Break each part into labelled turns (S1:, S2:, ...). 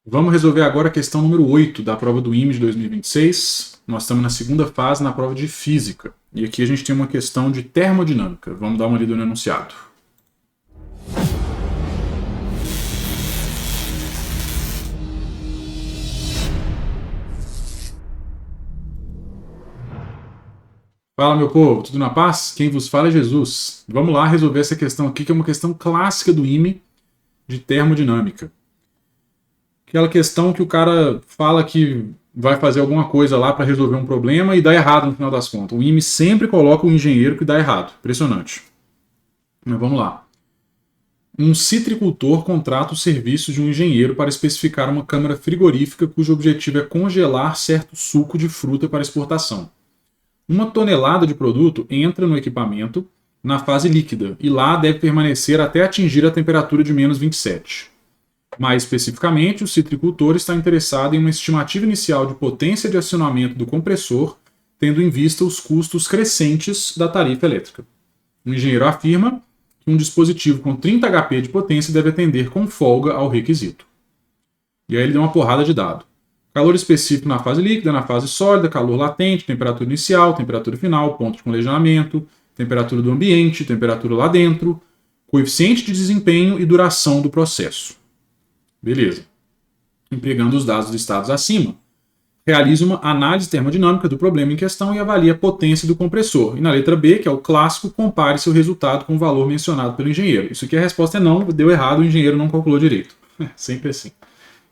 S1: Vamos resolver agora a questão número 8 da prova do IME de 2026. Nós estamos na segunda fase, na prova de Física. E aqui a gente tem uma questão de termodinâmica. Vamos dar uma lida no enunciado. Fala, meu povo, tudo na paz? Quem vos fala é Jesus. Vamos lá resolver essa questão aqui, que é uma questão clássica do IME de termodinâmica. Aquela questão que o cara fala que vai fazer alguma coisa lá para resolver um problema e dá errado no final das contas. O IME sempre coloca o engenheiro que dá errado. Impressionante. Mas vamos lá. Um citricultor contrata os serviços de um engenheiro para especificar uma câmara frigorífica cujo objetivo é congelar certo suco de fruta para exportação. 1 tonelada de produto entra no equipamento na fase líquida e lá deve permanecer até atingir a temperatura de menos 27. Mais especificamente, o citricultor está interessado em uma estimativa inicial de potência de acionamento do compressor, tendo em vista os custos crescentes da tarifa elétrica. O engenheiro afirma que um dispositivo com 30 HP de potência deve atender com folga ao requisito. E aí ele deu uma porrada de dado. Calor específico na fase líquida, na fase sólida, calor latente, temperatura inicial, temperatura final, ponto de congelamento, temperatura do ambiente, temperatura lá dentro, coeficiente de desempenho e duração do processo. Beleza. Empregando os dados listados acima, realiza uma análise termodinâmica do problema em questão e avalia a potência do compressor. E na letra B, que é o clássico, compare seu resultado com o valor mencionado pelo engenheiro. Isso aqui a resposta é não, deu errado, o engenheiro não calculou direito. Sempre assim.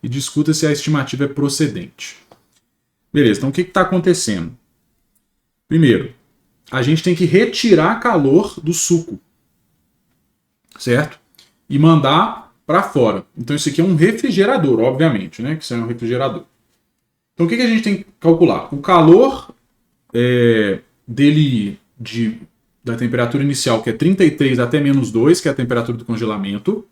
S1: E discuta se a estimativa é procedente. Beleza, então o que está acontecendo? Primeiro, a gente tem que retirar calor do suco, certo? E mandar para fora. Então isso aqui é um refrigerador, obviamente, né? Que isso é um refrigerador. Então o que a gente tem que calcular? O calor dele da temperatura inicial, que é 33 até menos 2, que é a temperatura do congelamento.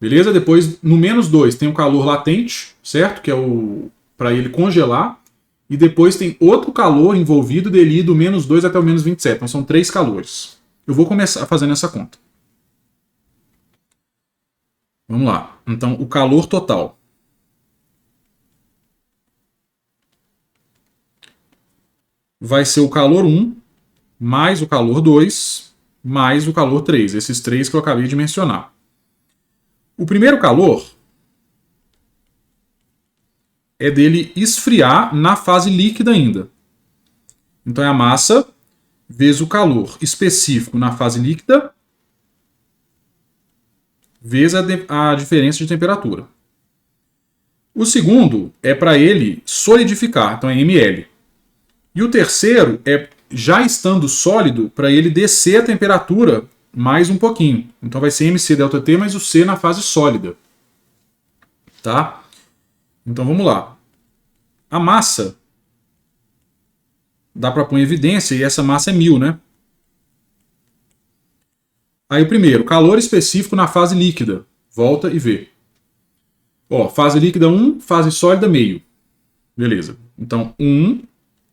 S1: Beleza? Depois, no menos 2, tem o calor latente, certo? Que é o para ele congelar. E depois tem outro calor envolvido dele ir do menos 2 até o menos 27. Então são 3 calores. Eu vou começar fazendo essa conta. Vamos lá. Então, o calor total vai ser o calor 1 mais o calor 2 mais o calor 3. Esses 3 que eu acabei de mencionar. O primeiro calor é dele esfriar na fase líquida ainda. Então é a massa vezes o calor específico na fase líquida vezes a diferença de temperatura. O segundo é para ele solidificar, então é ml. E o terceiro é, já estando sólido, para ele descer a temperatura mais um pouquinho. Então vai ser mc ΔT mais o C na fase sólida. Tá? Então vamos lá. A massa dá para pôr em evidência e essa massa é 1000, né? Aí o primeiro, calor específico na fase líquida. Volta e vê. Ó, fase líquida 1, fase sólida meio. Beleza. Então 1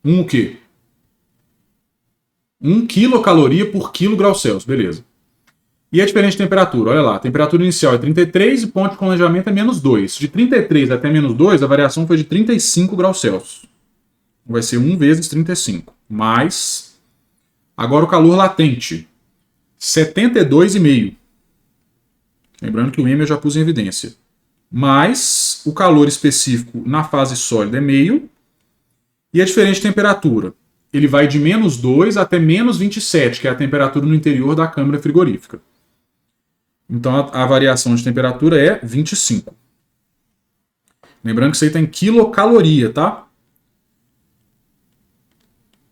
S1: o quê? 1 quilocaloria por quilograu Celsius. Beleza. E a diferença de temperatura? Olha lá, a temperatura inicial é 33 e o ponto de congelamento é menos 2. De 33 até menos 2, a variação foi de 35 graus Celsius. Vai ser 1 vezes 35. Mais, agora o calor latente, 72,5. Lembrando que o M eu já pus em evidência. Mais o calor específico na fase sólida é meio. E a diferença de temperatura? Ele vai de menos 2 até menos 27, que é a temperatura no interior da câmara frigorífica. Então a variação de temperatura é 25. Lembrando que isso aí está em quilocaloria, tá?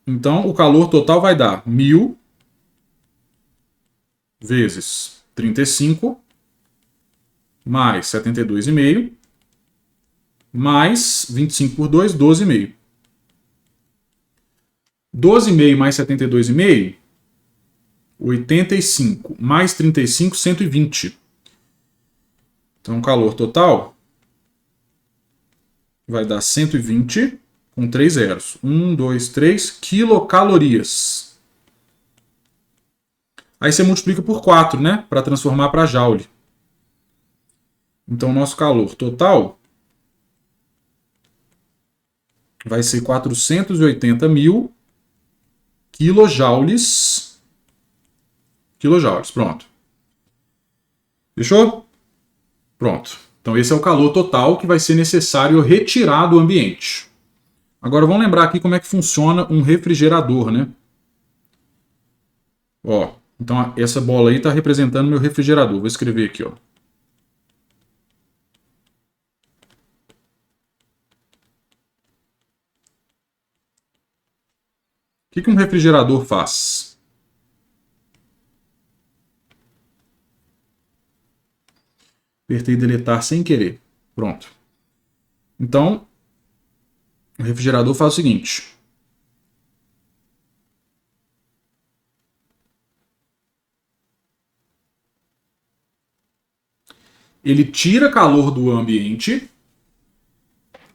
S1: Então o calor total vai dar 1000 vezes 35 mais 72,5 mais 25 por 2, 12,5. 12,5 mais 72,5, 85. Mais 35, 120. Então o calor total vai dar 120 com 3 zeros. 1, 2, 3 quilocalorias. Aí você multiplica por 4, né? Para transformar para joule. Então o nosso calor total vai ser 480 mil quilojoules. Quilojoules, pronto. Fechou? Pronto. Então esse é o calor total que vai ser necessário retirar do ambiente. Agora vamos lembrar aqui como é que funciona um refrigerador, né? Ó, então essa bola aí está representando meu refrigerador. Vou escrever aqui, ó. O que um refrigerador faz? Apertei deletar sem querer. Pronto. Então, o refrigerador faz o seguinte. Ele tira calor do ambiente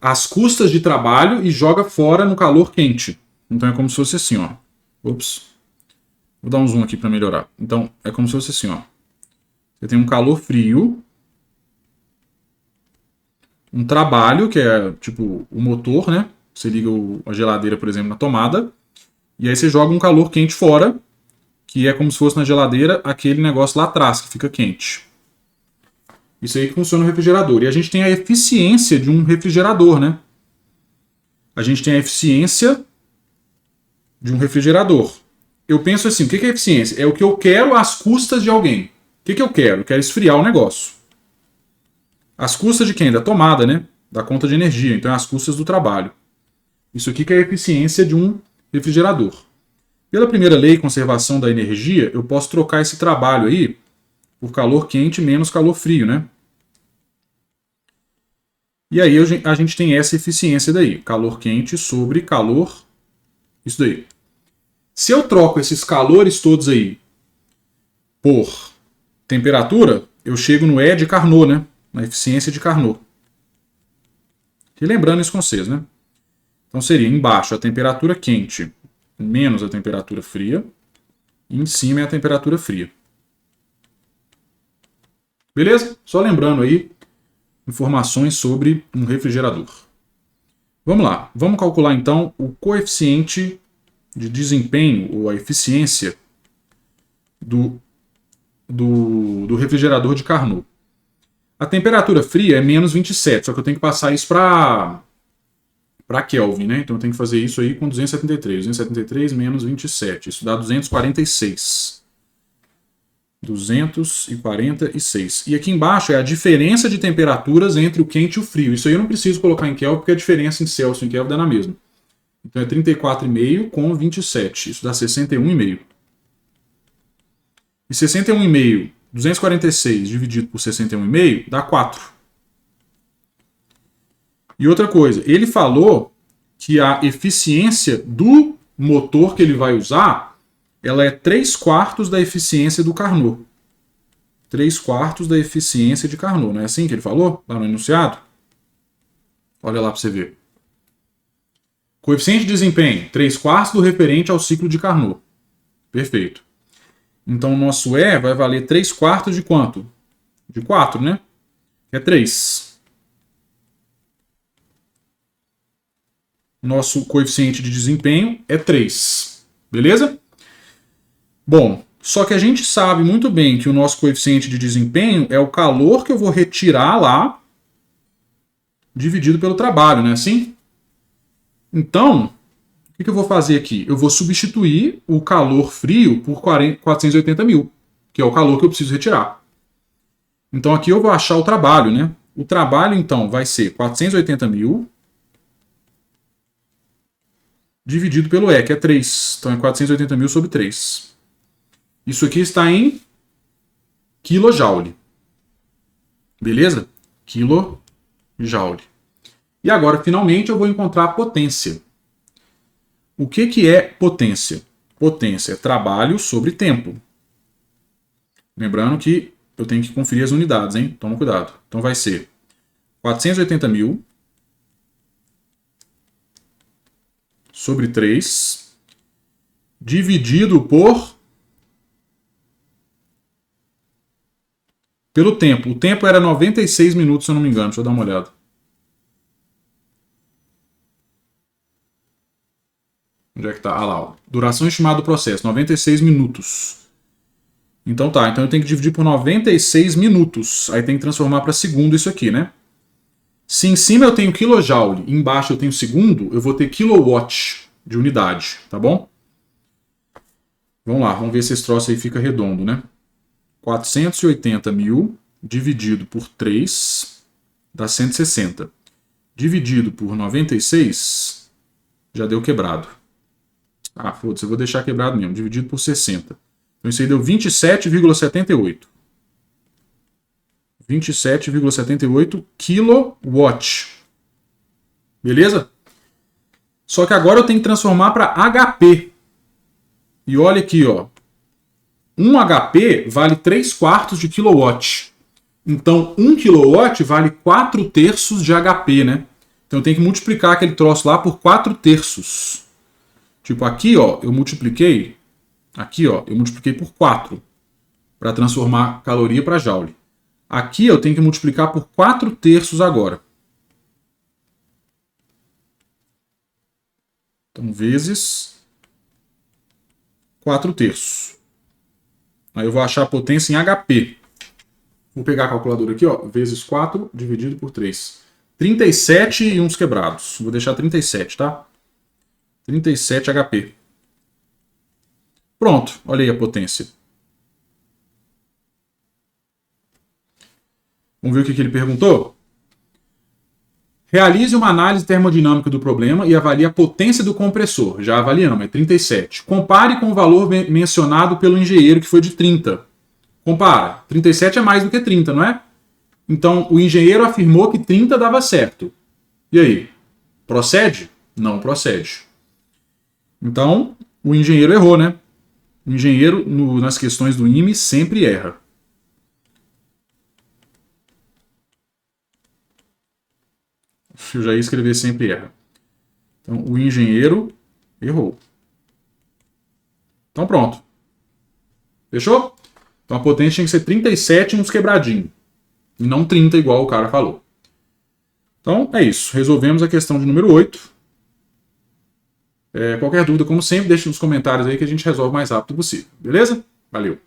S1: às custas de trabalho e joga fora no calor quente. Então é como se fosse assim, ó. Ops. Vou dar um zoom aqui para melhorar. Então é como se fosse assim, ó. Você tem um calor frio, um trabalho, que é tipo o motor, né? Você liga a geladeira, por exemplo, na tomada, e aí você joga um calor quente fora, que é como se fosse na geladeira aquele negócio lá atrás, que fica quente. Isso aí que funciona no refrigerador. E a gente tem a eficiência de um refrigerador, né? A gente tem a eficiência de um refrigerador. Eu penso assim, o que é eficiência? É o que eu quero às custas de alguém. O que eu quero? Eu quero esfriar o negócio. Às custas de quem? Da tomada, né? Da conta de energia. Então é às custas do trabalho. Isso aqui que é a eficiência de um refrigerador. Pela primeira lei, conservação da energia, eu posso trocar esse trabalho aí por calor quente menos calor frio, né? E aí a gente tem essa eficiência daí. Calor quente sobre calor... Isso daí. Se eu troco esses calores todos aí por temperatura, eu chego no E de Carnot, né? Na eficiência de Carnot. E lembrando isso com vocês, né? Então seria embaixo a temperatura quente menos a temperatura fria. E em cima é a temperatura fria. Beleza? Só lembrando aí informações sobre um refrigerador. Vamos lá. Vamos calcular então o coeficiente de desempenho ou a eficiência do refrigerador de Carnot. A temperatura fria é menos 27, só que eu tenho que passar isso para Kelvin, né? Então eu tenho que fazer isso aí com 273. 273 menos 27, isso dá 246. 246. E aqui embaixo é a diferença de temperaturas entre o quente e o frio. Isso aí eu não preciso colocar em Kelvin, porque a diferença em Celsius e em Kelvin dá na mesma. Então é 34,5 com 27. Isso dá 61,5. E 61,5, 246 dividido por 61,5 dá 4. E outra coisa, ele falou que a eficiência do motor que ele vai usar, ela é 3/4 da eficiência do Carnot. 3/4 da eficiência de Carnot, não é assim que ele falou lá no enunciado? Olha lá para você ver. Coeficiente de desempenho, 3/4 do referente ao ciclo de Carnot. Perfeito. Então o nosso E vai valer 3/4 de quanto? De 4, né? Que é 3. Nosso coeficiente de desempenho é 3. Beleza? Bom, só que a gente sabe muito bem que o nosso coeficiente de desempenho é o calor que eu vou retirar lá dividido pelo trabalho, não é assim? Então, o que eu vou fazer aqui? Eu vou substituir o calor frio por 480 mil, que é o calor que eu preciso retirar. Então aqui eu vou achar o trabalho, né? O trabalho, então, vai ser 480 mil dividido pelo E, que é 3. Então é 480 mil sobre 3. Isso aqui está em kilojoule. Beleza? Kilojoule. E agora, finalmente, eu vou encontrar a potência. O que é potência? Potência é trabalho sobre tempo. Lembrando que eu tenho que conferir as unidades, hein? Toma cuidado. Então vai ser 480 mil sobre 3 dividido pelo tempo. O tempo era 96 minutos, se eu não me engano. Deixa eu dar uma olhada. Onde é que tá? Ah lá, ó. Duração estimada do processo, 96 minutos. Então tá, então eu tenho que dividir por 96 minutos. Aí tem que transformar para segundo isso aqui, né? Se em cima eu tenho kilojoule e embaixo eu tenho segundo, eu vou ter kilowatt de unidade, tá bom? Vamos lá, vamos ver se esse troço aí fica redondo, né? 480 mil dividido por 3 dá 160. Dividido por 96 já deu quebrado. Ah, foda-se, eu vou deixar quebrado mesmo. Dividido por 60. Então isso aí deu 27,78. 27,78 kW. Beleza? Só que agora eu tenho que transformar para HP. E olha aqui, ó. 1 HP vale 3/4 de kilowatt. Então 1 kW vale 4/3 de HP, né? Então eu tenho que multiplicar aquele troço lá por 4/3. Tipo, aqui, ó, eu multipliquei. Aqui, ó, eu multipliquei por 4 para transformar caloria para joule. Aqui eu tenho que multiplicar por 4/3 agora. Então, vezes 4/3. Aí eu vou achar a potência em HP. Vou pegar a calculadora aqui, ó, vezes 4 dividido por 3. 37 e uns quebrados. Vou deixar 37, tá? 37 HP. Pronto, olha aí a potência. Vamos ver o que ele perguntou? Realize uma análise termodinâmica do problema e avalie a potência do compressor. Já avaliamos, é 37. Compare com o valor mencionado pelo engenheiro, que foi de 30. Compara. 37 é mais do que 30, não é? Então, o engenheiro afirmou que 30 dava certo. E aí? Procede? Não procede. Então, o engenheiro errou, né? O engenheiro, nas questões do IME, sempre erra. Eu já ia escrever sempre erra. Então, o engenheiro errou. Então, pronto. Fechou? Então, a potência tem que ser 37 e uns quebradinhos. E não 30, igual o cara falou. Então, é isso. Resolvemos a questão de número 8. Qualquer dúvida, como sempre, deixe nos comentários aí que a gente resolve o mais rápido possível. Beleza? Valeu!